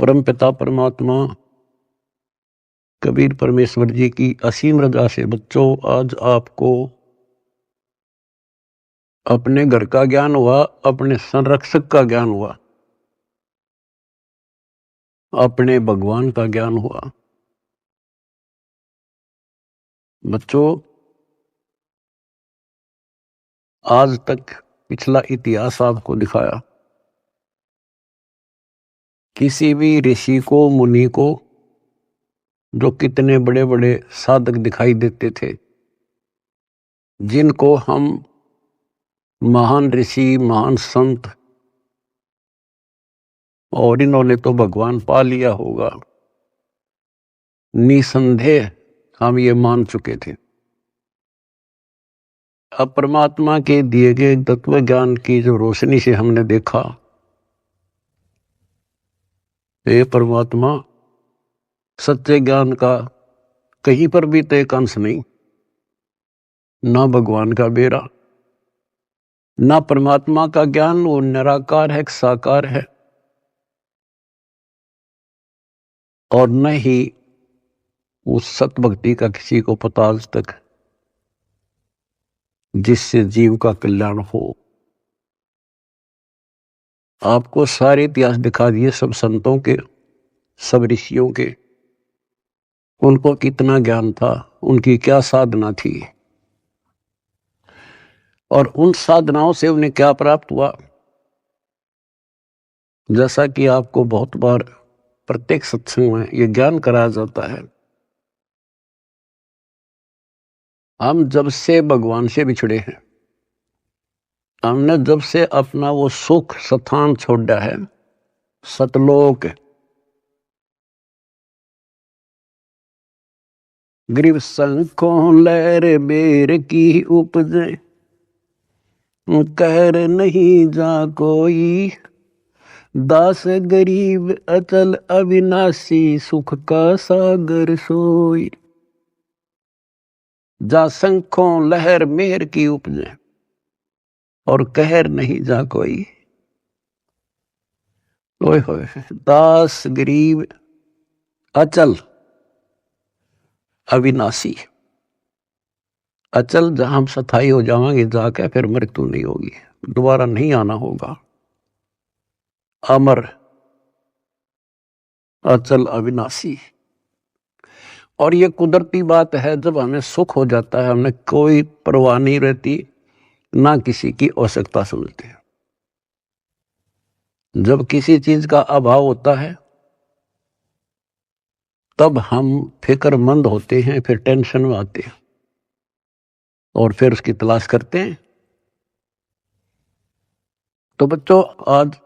परम पिता परमात्मा कबीर परमेश्वर जी की असीम रजा से बच्चों आज आपको अपने घर का ज्ञान हुआ, अपने संरक्षक का ज्ञान हुआ, अपने भगवान का ज्ञान हुआ। बच्चों आज तक पिछला इतिहास आपको दिखाया, किसी भी ऋषि को मुनि को जो कितने बड़े बड़े साधक दिखाई देते थे, जिनको हम महान ऋषि महान संत और इन्होंने तो भगवान पा लिया होगा, निसंदेह हम ये मान चुके थे। अब परमात्मा के दिए गए तत्व ज्ञान की जो रोशनी से हमने देखा, ये परमात्मा सच्चे ज्ञान का कहीं पर भी तो एक अंश नहीं, ना भगवान का बेरा, ना परमात्मा का ज्ञान वो निराकार है, साकार है, और न ही उस सत भक्ति का किसी को पता आज तक जिससे जीव का कल्याण हो। आपको सारे इतिहास दिखा दिए, सब संतों के, सब ऋषियों के, उनको कितना ज्ञान था, उनकी क्या साधना थी और उन साधनाओं से उन्हें क्या प्राप्त हुआ। जैसा कि आपको बहुत बार प्रत्येक सत्संग में यह ज्ञान कराया जाता है, हम जब से भगवान से बिछड़े हैं, हमने जब से अपना वो सुख स्थान छोड़ा है, सतलोक, ग्रीव संखों लहर बेर की उपजे, कहर नहीं जा कोई, दास गरीब अचल अविनाशी, सुख का सागर सोई। जा संखों लहर मेहर की उपजे और कहर नहीं जा कोई। ओए होए, दास गरीब अचल अविनाशी, अचल जहां हम सथाई हो जाएंगे जाके, फिर मृत्यु नहीं होगी, दोबारा नहीं आना होगा। अमर अचल अविनाशी। और ये कुदरती बात है, जब हमें सुख हो जाता है हमें कोई परवाह नहीं रहती, ना किसी की आवश्यकता समझते हैं। जब किसी चीज का अभाव होता है तब हम फिक्रमंद होते हैं, फिर टेंशन में आते हैं और फिर उसकी तलाश करते हैं। तो बच्चों आज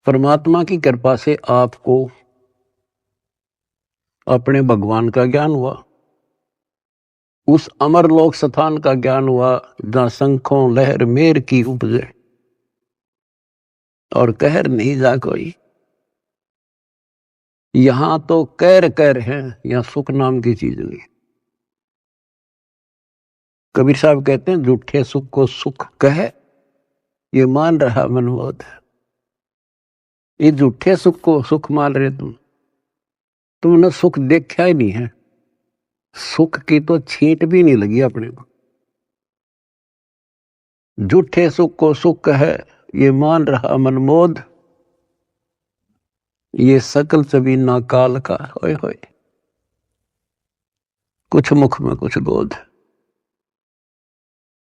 परमात्मा की कृपा से आपको अपने भगवान का ज्ञान हुआ, उस अमर लोक स्थान का ज्ञान हुआ जहां शंखों लहर मेर की उपजे और कहर नहीं जा कोई। यहां तो कहर कहर है, यहां सुख नाम की चीज नहीं। कबीर साहब कहते हैं झूठे सुख को सुख कहे, ये मान रहा मनमोद। ये झूठे सुख को सुख मान रहे तुमने सुख देखा ही नहीं है, सुख की तो छींट भी नहीं लगी अपने को। झूठे सुख को सुख है, ये मान रहा मनमोद, ये सकल सभी ना काल का। होए होए, कुछ मुख में कुछ बोध।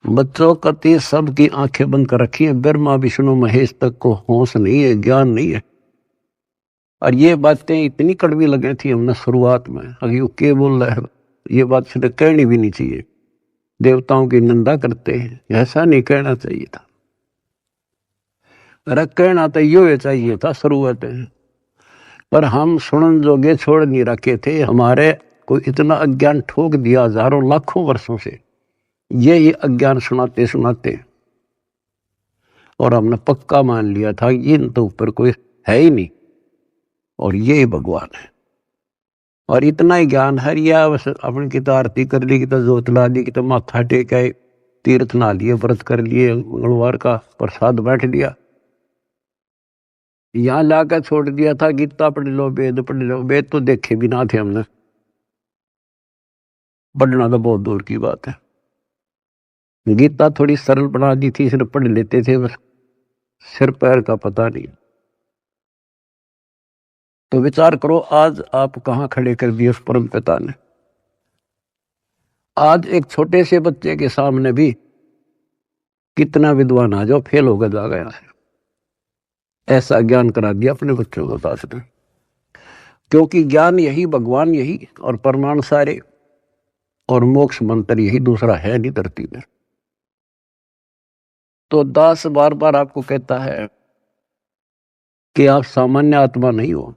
बच्चों कति सबकी आंखें बंद कर रखी है, ब्रह्मा विष्णु महेश तक को होश नहीं है, ज्ञान नहीं है। और ये बातें इतनी कड़वी लगी थी हमने शुरुआत में, अभी क्या बोल रहा है, ये बात सीधे कहनी भी नहीं चाहिए, देवताओं की निंदा करते हैं, ऐसा नहीं कहना चाहिए था। अरे कहना तो यो चाहिए था शुरुआत में, पर हम सुनन जोगे छोड़ नहीं रखे थे। हमारे को इतना अज्ञान ठोक दिया हजारों लाखों वर्षों से, ये अज्ञान सुनाते सुनाते, और हमने पक्का मान लिया था इन तो ऊपर कोई है ही नहीं और ये भगवान है। और इतना ही ज्ञान है, या बस अपनी की तो आरती कर ली, की तो जोत ला दी, की तो माथा टेका, तीर्थ ना लिए, व्रत कर लिए, मंगलवार का प्रसाद बैठ लिया, यहाँ लाकर छोड़ दिया था गीता पढ़ लो, वेद पढ़ लो। वेद तो देखे भी ना थे हमने, पढ़ना तो बहुत दूर की बात है। गीता थोड़ी सरल बना दी थी, सिर्फ पढ़ लेते थे, बस सिर पैर का पता नहीं। तो विचार करो आज आप कहाँ खड़े कर दिए उस परम पिता ने। आज एक छोटे से बच्चे के सामने भी कितना विद्वान आ जाओ फेल होकर जा गया है, ऐसा ज्ञान करा दिया अपने बच्चों को दास ने। क्योंकि ज्ञान यही, भगवान यही, और परमाणु सारे, और मोक्ष मंत्र यही, दूसरा है नहीं धरती में। तो दास बार बार आपको कहता है कि आप सामान्य आत्मा नहीं हो।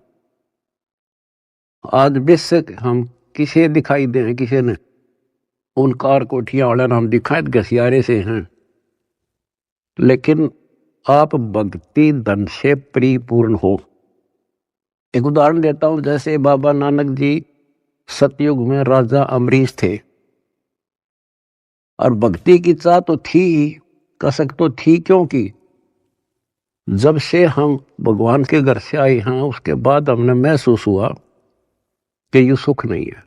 आज बेशक हम किसे दिखाई दे, किसी ने उन कार कोठियां वाले नाम दिखाए घसियारे से हैं, लेकिन आप भक्ति धन से परिपूर्ण हो। एक उदाहरण देता हूं, जैसे बाबा नानक जी सतयुग में राजा अमरीश थे, और भक्ति की चाह तो थी ही, कसक तो थी, क्योंकि जब से हम भगवान के घर से आए हैं उसके बाद हमने महसूस हुआ कि ये सुख नहीं है।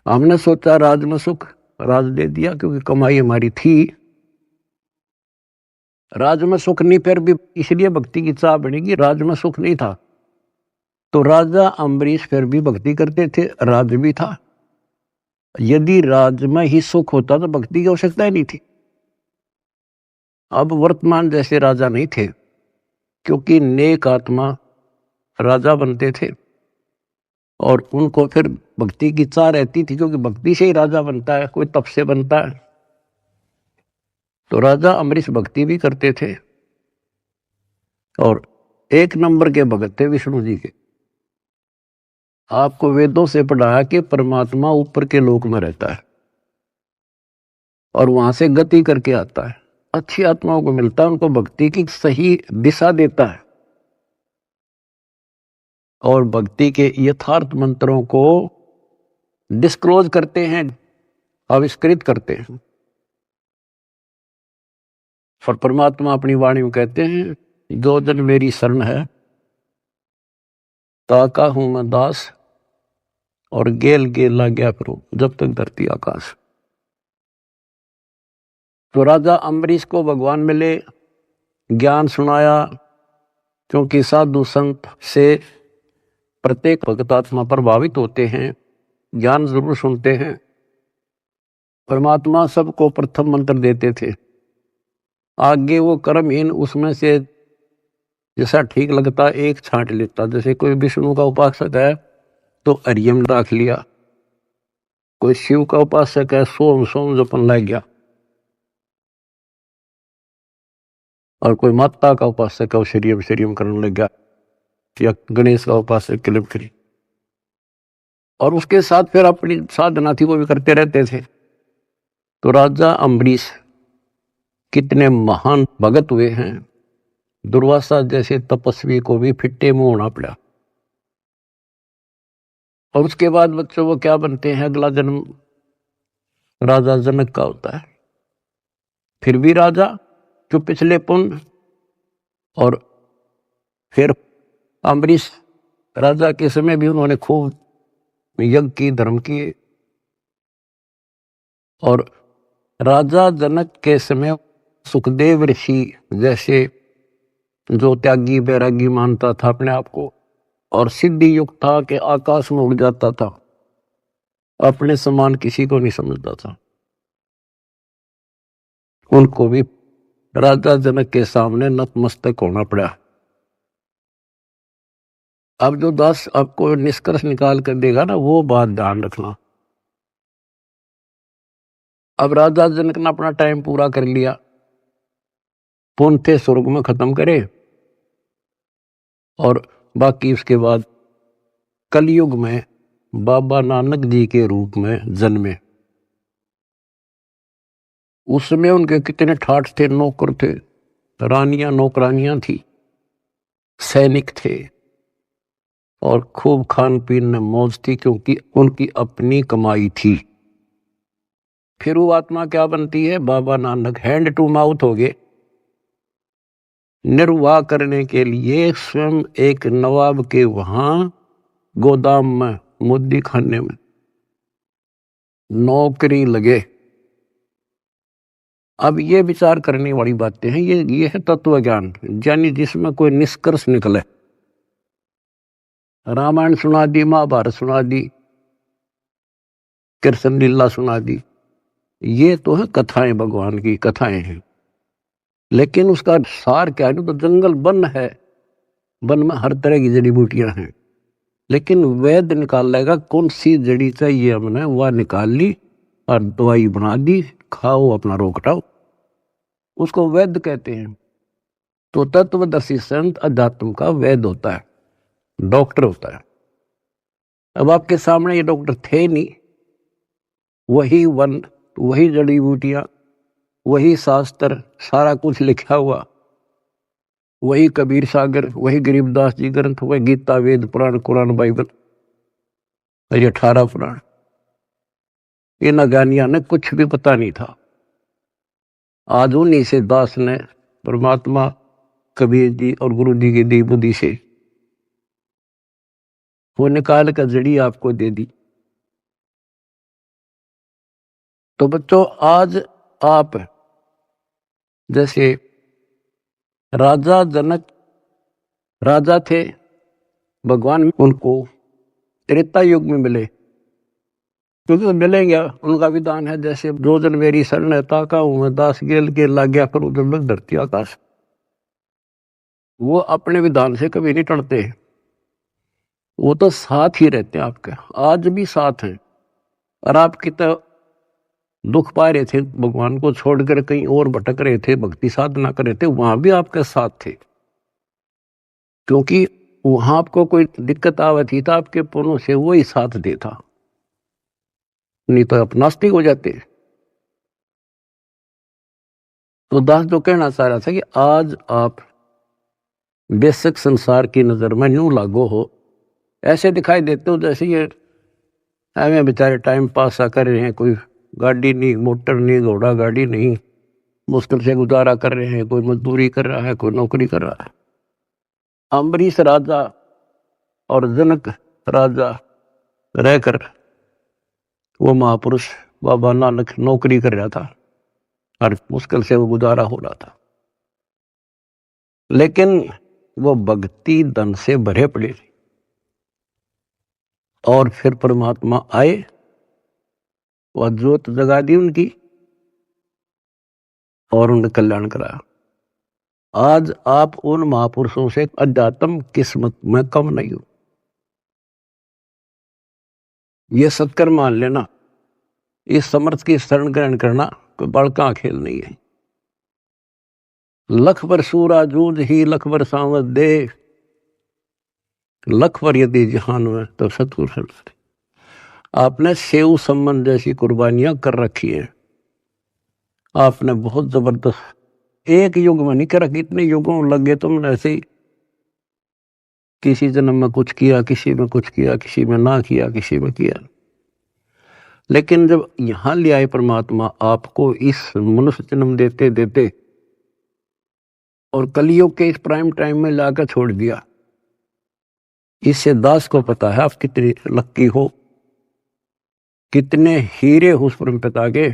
हमने सोचा राज में सुख, राज दे दिया क्योंकि कमाई हमारी थी। राज में सुख नहीं, फिर भी इसलिए भक्ति की चाह बनेगी, राज में सुख नहीं था। तो राजा अम्बरीश फिर भी भक्ति करते थे, राज भी था। यदि राज में ही सुख होता तो भक्ति की आवश्यकता ही नहीं थी। अब वर्तमान जैसे राजा नहीं थे, क्योंकि नेक आत्मा राजा बनते थे, और उनको फिर भक्ति की चाह रहती थी, क्योंकि भक्ति से ही राजा बनता है, कोई तप से बनता है। तो राजा अम्बरीश भक्ति भी करते थे, और एक नंबर के भगत थे विष्णु जी के। आपको वेदों से पढ़ाया कि परमात्मा ऊपर के लोक में रहता है और वहां से गति करके आता है, अच्छी आत्माओं को मिलता है, उनको भक्ति की सही दिशा देता है, और भक्ति के यथार्थ मंत्रों को डिस्क्लोज करते हैं, आविष्कृत करते हैं। और परमात्मा अपनी वाणी में कहते हैं, जो जन मेरी शरण है ताका हूं मैं दास, और गेल गेला गया फिरो जब तक धरती आकाश। तो राजा अम्बरीश को भगवान मिले, ज्ञान सुनाया, क्योंकि साधु संत से प्रत्येक भक्त आत्मा प्रभावित होते हैं, ज्ञान जरूर सुनते हैं। परमात्मा सबको प्रथम मंत्र देते थे, आगे वो कर्महीन उसमें से जैसा ठीक लगता एक छांट लेता। जैसे कोई विष्णु का उपासक है तो हरियम रख लिया, कोई शिव का उपासक है सोम सोम जपन लग गया, और कोई माता का उपासक है वो श्रीयम श्रीयम करने लग गया, या गणेश का उपासक क्लिप करी, और उसके साथ फिर अपनी साधना थी वो भी करते रहते थे। तो राजा अम्बरीश कितने महान भगत हुए हैं, दुर्वासा जैसे तपस्वी को भी फिट्टे मुंह होना पड़ा। और उसके बाद बच्चों वो क्या बनते हैं, अगला जन्म राजा जनक का होता है, फिर भी राजा जो पिछले पुण्य, और फिर अम्बरीश राजा के समय भी उन्होंने खूब यज्ञ की, धर्म किए। और राजा जनक के समय सुखदेव ऋषि जैसे जो त्यागी बैरागी मानता था अपने आप को, और सिद्धि युक्त था कि आकाश में उड़ जाता था, अपने समान किसी को नहीं समझता था, उनको भी राजा जनक के सामने नतमस्तक होना पड़ा। अब जो दास आपको निष्कर्ष निकाल कर देगा ना, वो बात ध्यान रखना। अब राजा जनक ने अपना टाइम पूरा कर लिया, पुण्य थे स्वर्ग में खत्म करे, और बाकी उसके बाद कलयुग में बाबा नानक जी के रूप में जन्मे। उस समय उनके कितने ठाठ थे, नौकर थे, रानियां नौकरानियां थी, सैनिक थे, और खूब खान पीन में मौज थी, क्योंकि उनकी अपनी कमाई थी। फिर वो आत्मा क्या बनती है, Baba Nanak hand to mouth हो गए, निर्वाह करने के लिए स्वयं एक नवाब के वहां गोदाम में, मुद्दी खाने में नौकरी लगे। अब ये विचार करने वाली बातें हैं। ये है तत्व ज्ञान, यानी जिसमें कोई निष्कर्ष निकले। रामायण सुना दी, महाभारत सुना दी, कृष्ण लीला सुना दी, ये तो है कथाएं, भगवान की कथाएं हैं। लेकिन उसका सार क्या है? तो जंगल वन है, वन में हर तरह की जड़ी बूटियां हैं। लेकिन वैद्य निकाल लेगा कौन सी जड़ी चाहिए, हमने वह निकाल ली और दवाई बना दी, खाओ अपना रोग हटाओ, उसको वैद्य कहते हैं। तो तत्वदर्शी संत अध्यात्म का वैद्य होता है, डॉक्टर होता है। अब आपके सामने ये डॉक्टर थे नहीं, वही वन, वही जड़ी बूटियां, वही शास्त्र, सारा कुछ लिखा हुआ, वही कबीर सागर, वही गरीबदास जी ग्रंथ, वही गीता, वेद, पुराण, कुरान, बाइबल, ये 18 पुराण। इन अज्ञानियों ने कुछ भी पता नहीं था। आज उन्हीं से दास ने परमात्मा, कबीर जी और गुरु जी की दी बुद्धि से वो निकाल कर जड़ी आपको दे दी। तो बच्चों, आज आप जैसे राजा जनक राजा थे, भगवान उनको त्रेता युग में मिले, क्योंकि तो मिलेंगे, उनका विधान है जैसे जो जन मेरी शरण है ताका हूं मैं दास, गेल के लाग गया करूं जब मैं धरती आकाश। वो अपने विधान से कभी नहीं टलते, वो तो साथ ही रहते हैं आपके, आज भी साथ हैं। और आप कितना दुख पा रहे थे, भगवान को छोड़कर कहीं और भटक रहे थे, भक्ति साधना कर रहे थे, वहां भी आपके साथ थे। क्योंकि वहां आपको कोई दिक्कत आवत थी तो आपके पुरों से वो ही साथ देता, नहीं तो आप नास्तिक हो जाते। तो दास जो कहना चाह रहा था कि आज आप बेशक संसार की नजर में यूं लागो हो, ऐसे दिखाई देते हो जैसे ये हमें बेचारे टाइम पास कर रहे हैं, कोई गाड़ी नहीं, मोटर नहीं, घोड़ा गाड़ी नहीं, मुश्किल से गुजारा कर रहे हैं, कोई मजदूरी कर रहा है, कोई नौकरी कर रहा है। अम्बरीश राजा और जनक राजा रहकर वो महापुरुष बाबा नानक नौकरी कर रहा था और मुश्किल से वो गुजारा हो रहा था, लेकिन वो भक्ति धन से भरे पड़े। और फिर परमात्मा आए, वह ज्योत जगा दी उनकी और उन्हें कल्याण कराया। आज आप उन महापुरुषों से अध्यात्म किस्मत में कम नहीं हो, ये सत्कर मान लेना। इस समर्थ की शरण ग्रहण करना कोई बड़का खेल नहीं है। लख बर सूरा जूझ ही लख बर सांवत दे, लख बर यदि जहान में तो सतगुरु। आपने सेव संबंध जैसी कुर्बानियां कर रखी है, आपने बहुत जबरदस्त, एक युग में नहीं कर रखी, इतने युगों लगे तुमने ऐसे ही, किसी जन्म में कुछ किया, किसी में कुछ किया, किसी में ना किया, किसी में किया। लेकिन जब यहां ले आए परमात्मा आपको इस मनुष्य जन्म देते देते और कलियुग के इस प्राइम टाइम में लाकर छोड़ दिया, इससे दास को पता है आप कितने लक्की हो, कितने हीरे हो उस परम पिता के।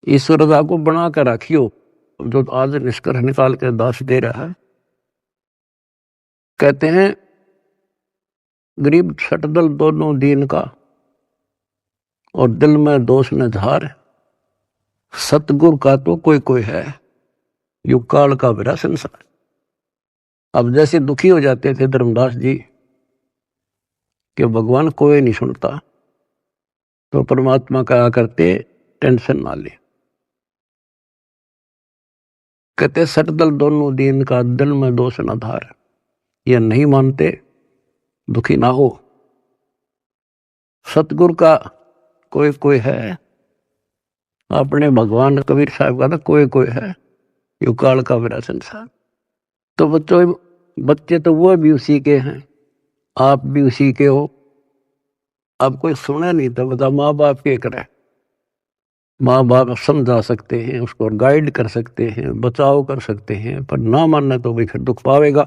ईश्वर को बना कर रखियो, जो आज निष्कर्ष निकाल कर दास दे रहा है। कहते हैं गरीब छटदल दोनों दीन का और दिल में दोष न झार, सतगुरु का तो कोई कोई है, युग काल का बिरा संसार। अब जैसे दुखी हो जाते थे धर्मदास जी कि भगवान कोई नहीं सुनता, तो परमात्मा कहा करते टेंशन ना ले। कहते सटदल दोनों दीन का दिल में दोष न धार, ये नहीं मानते दुखी ना हो। सतगुरु का कोई कोई है, अपने भगवान कबीर साहब का तो कोई कोई है, युग काल का बिरा संसार। तो बच्चे तो वो भी उसी के हैं, आप भी उसी के हो। अब कोई सुने नहीं तो बता माँ बाप के करे, माँ बाप समझा सकते हैं, उसको गाइड कर सकते हैं, बचाव कर सकते हैं, पर ना मानना तो भी फिर दुख पावेगा।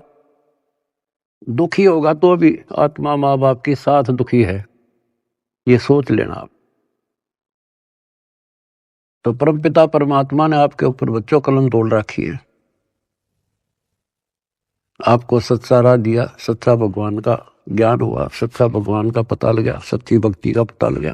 दुखी होगा तो भी आत्मा माँ बाप के साथ दुखी है, ये सोच लेना आप। तो परमपिता परमात्मा ने आपके ऊपर बच्चों कलम तोड़ रखी है, आपको सच्चा राह दिया, सच्चा भगवान का ज्ञान हुआ, सच्चा भगवान का पता लगा, सच्ची भक्ति का पता लगा।